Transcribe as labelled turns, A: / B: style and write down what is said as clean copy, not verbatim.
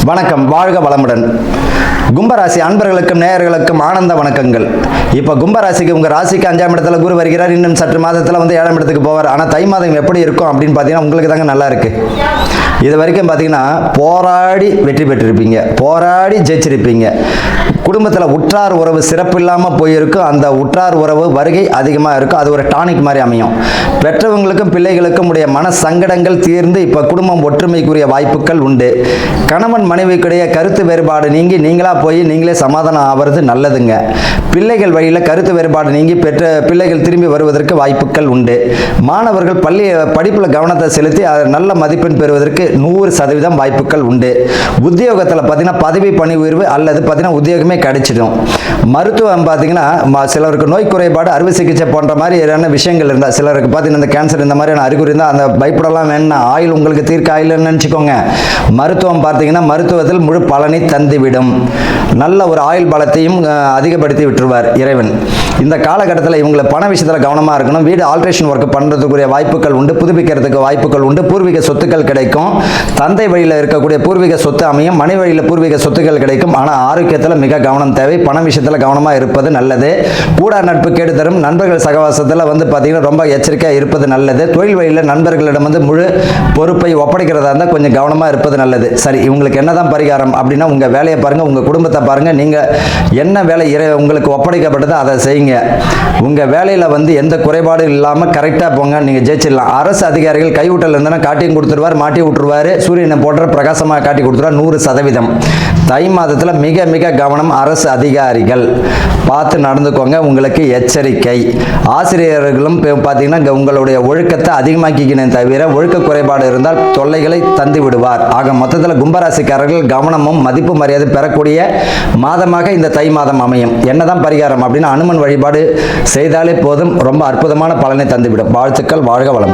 A: வணக்கம், வாழ்க வளமுடன். கும்பராசி அன்பர்களுக்கும் நேயர்களுக்கும் ஆனந்த வணக்கங்கள். இப்போ கும்பராசிக்கு உங்கள் ராசிக்கு 5ஆம் இடத்துல குரு வருகிறார். இன்னும் சற்று மாதத்தில் 7ஆம் இடத்துக்கு போவார். ஆனால் தை மாதம் எப்படி இருக்கும் அப்படின்னு பார்த்தீங்கன்னா உங்களுக்கு தாங்க நல்லா இருக்கு. இது வரைக்கும் பார்த்தீங்கன்னா போராடி வெற்றி பெற்றிருப்பீங்க, போராடி ஜெயிச்சிருப்பீங்க. குடும்பத்தில் உற்றார் உறவு சிறப்பு இல்லாமல் போயிருக்கும். அந்த உற்றார் உறவு வருகை அதிகமாக இருக்கும். அது ஒரு டானிக் மாதிரி அமையும். பெற்றவங்களுக்கும் பிள்ளைகளுக்கும் உடைய மன சங்கடங்கள் தீர்ந்து இப்போ குடும்பம் ஒற்றுமைக்குரிய வாய்ப்புகள் உண்டு. கணவன் மனைவிக்குடைய கருத்து வேறுபாடு நீங்கி நீங்களா போய் நீங்களே சமாதானம் ஆவது நல்லதுங்க. பிள்ளைகள் வழியில் கருத்து வேறுபாடு நீங்கி பெற்ற பிள்ளைகள் திரும்பி வருவதற்கு வாய்ப்புகள் உண்டு. மாணவர்கள் படிப்பில் கவனத்தை செலுத்தி நல்ல மதிப்பெண் பெறுவதற்கு 100% வாய்ப்புகள் உண்டு. உத்தியோகத்தில் பார்த்தீங்கன்னா பதவி பணி உயர்வு அல்லது பார்த்தீங்கன்னா உத்தியோகமே கிடைச்சிடும். மருத்துவம் பார்த்தீங்கன்னா சிலருக்கு நோய் குறைபாடு அறுவை சிகிச்சை போன்ற மாதிரியான விஷயங்கள் இருந்தால், சிலருக்கு பார்த்தீங்கன்னா இந்த கேன்சர் இந்த மாதிரியான அறிகுறி இருந்தால் அந்த பயப்படலாம் வேணாம். ஆயில் உங்களுக்கு தீர்க்க ஆயில்னு நினச்சிக்கோங்க. மருத்துவம் பார்த்தீங்கன்னா மருத்துவத்தில் முழு பலனை தந்துவிடும். நல்ல ஒரு ஆயுள் பலத்தையும் அதிகப்படுத்தி விட்டுருவார் இறைவன். இந்த காலகட்டத்தில் இவங்களை பண விஷயத்தில் கவனமாக இருக்கணும். வீடு ஆல்ட்ரேஷன் ஒர்க் பண்ணுறதுக்குரிய வாய்ப்புகள் உண்டு. புதுப்பிக்கிறதுக்கு வாய்ப்புகள் உண்டு. பூர்வீக சொத்துக்கள் கிடைக்கும். தந்தை வழியில் இருக்கக்கூடிய பூர்வீக சொத்து அமையும். மனை வழியில் பூர்வீக சொத்துக்கள் கிடைக்கும். ஆனால் ஆரோக்கியத்தில் மிக கவனம் தேவை. பண விஷயத்தில் கவனமாக இருப்பது நல்லது. கூடா நட்பு கேடு தரும். நண்பர்கள் சகவாசத்தில் பார்த்தீங்கன்னா ரொம்ப எச்சரிக்கையாக இருப்பது நல்லது. தொழில் வழியில் நண்பர்களிடம் முழு பொறுப்பை ஒப்படைக்கிறதா இருந்தால் கொஞ்சம் கவனமாக இருப்பது நல்லது. சரி, இவங்களுக்கு என்னதான் பரிகாரம் அப்படின்னா, உங்கள் வேலையை பாருங்கள், உங்கள் குடும்பத்தை பாருங்கள். நீங்கள் என்ன வேலை உங்களுக்கு ஒப்படைக்கப்பட்டதோ அதை செய்யுங்க. உங்கள் வேலையில் எந்த குறைபாடும் இல்லாமல் கரெக்டாக போங்க, நீங்கள் ஜெயிச்சிடலாம். அரசு அதிகாரிகள் கைவிட்டல் இருந்தால் காட்டியும் கொடுத்துருவார், மாட்டி விட்டுருவார். சூரியனை போன்ற பிரகாசமாக காட்டி கொடுத்துருவார் 100%. தை மாதத்தில் மிக மிக கவனம். அரசு அதிகாரிகள் பார்த்து நடந்துக்கோங்க, உங்களுக்கு எச்சரிக்கை. ஆசிரியர்களும் பார்த்தீங்கன்னா உங்களுடைய ஒழுக்கத்தை அதிகமாக்கிக்கணும் தவிர ஒழுக்க குறைபாடு இருந்தால் தொல்லைகளை தந்து விடுவார். ஆக மொத்தத்தில் கும்பராசிக்காரர்கள் கவனமும் மதிப்பு மரியாதை பெறக்கூடிய மாதமாக இந்த தை மாதம் அமையும். என்னதான் பரிகாரம் அப்படின்னா, அனுமன் வழிபாடு செய்தாலே போதும், ரொம்ப அற்புதமான பலனை தந்துவிடும். வாழ்த்துக்கள், வாழ்க வளமுடன்.